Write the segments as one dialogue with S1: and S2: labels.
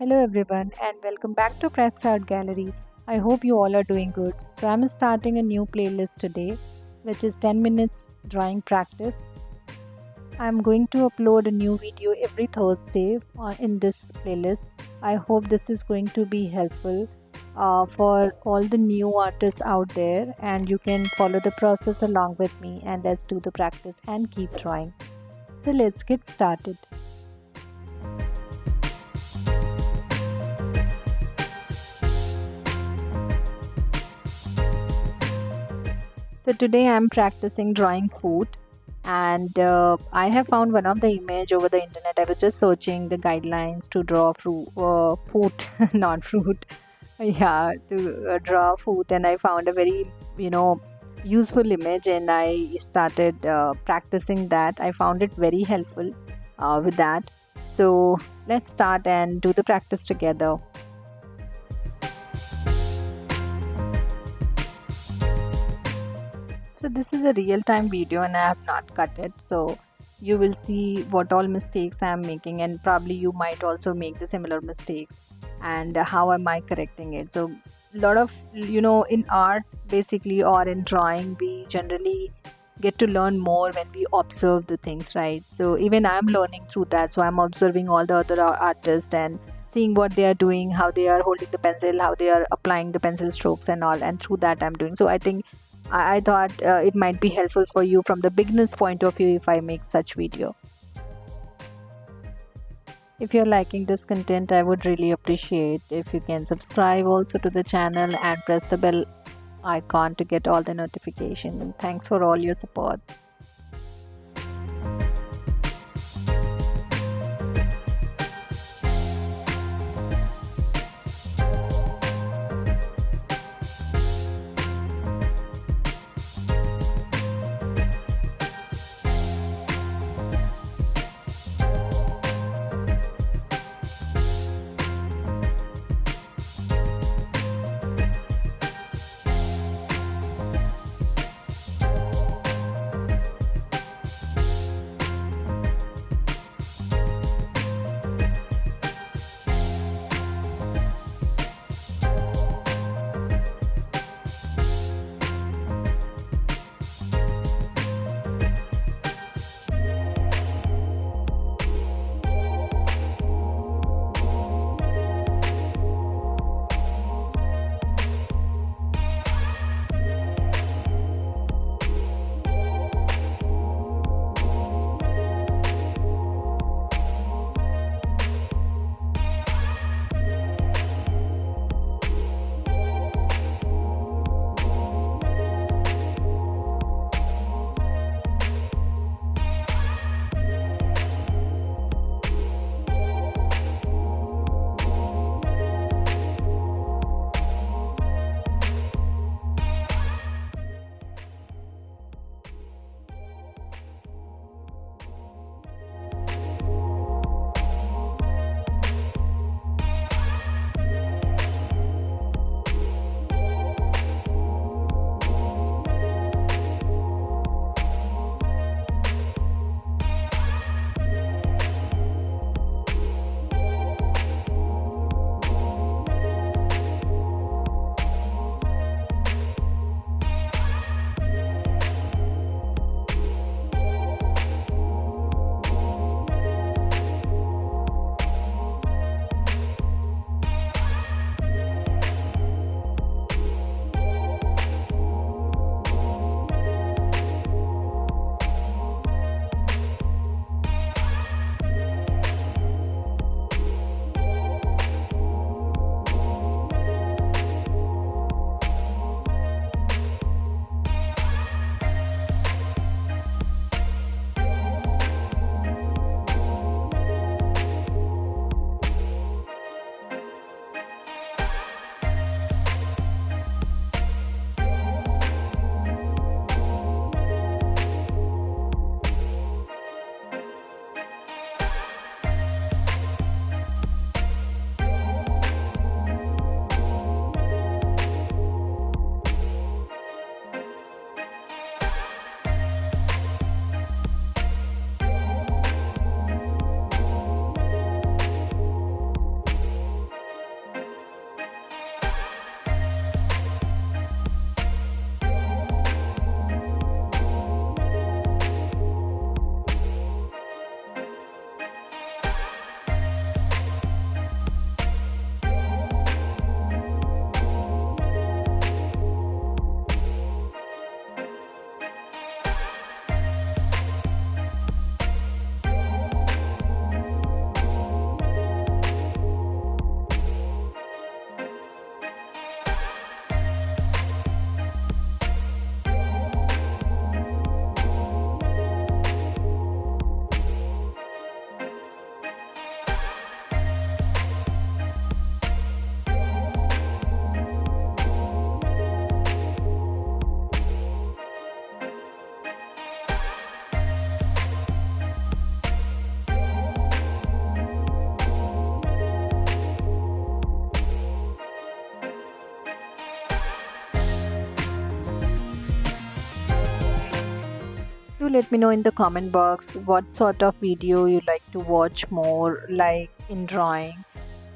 S1: Hello everyone and welcome back to Cracks Art Gallery. I hope you all are doing good. So I'm starting a new playlist today which is 10 minutes drawing practice. I'm going to upload a new video every Thursday in this playlist. I hope this is going to be helpful for all the new artists out there, and you can follow the process along with me, and let's do the practice and keep drawing. So let's get started. So today I'm practicing drawing food, and I have found one of the image over the internet. I was just searching the guidelines to draw food, not fruit. Yeah, to draw food, and I found a very useful image, and I started practicing that. I found it very helpful with that. So let's start and do the practice together. So this is a real time video and I have not cut it. So you will see what all mistakes I am making, and probably you might also make the similar mistakes, and how am I correcting it. So a lot of in art basically, or in drawing, we generally get to learn more when we observe the things, right? So even I'm learning through that. So I'm observing all the other artists and seeing what they are doing, how they are holding the pencil, how they are applying the pencil strokes and all, and through that I'm doing. So I think I thought it might be helpful for you from the beginner's point of view if I make such video. If you're liking this content, I would really appreciate if you can subscribe also to the channel and press the bell icon to get all the notification. And thanks for all your support. Do let me know in the comment box what sort of video you like to watch more, like in drawing,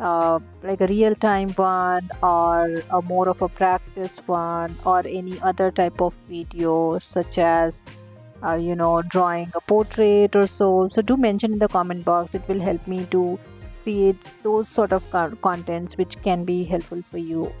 S1: like a real-time one, or a more of a practice one, or any other type of video such as drawing a portrait or so. So do mention in the comment box. It will help me to create those sort of contents which can be helpful for you.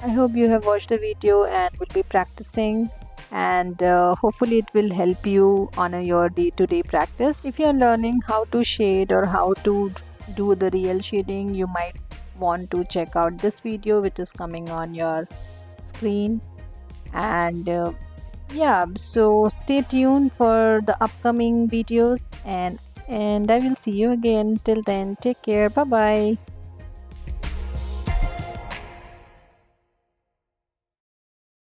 S1: I hope you have watched the video and will be practicing, and hopefully it will help you on your day-to-day practice. If you are learning how to shade or how to do the real shading, you might want to check out this video which is coming on your screen. And yeah, so stay tuned for the upcoming videos, and I will see you again. Till then, take care. Bye bye.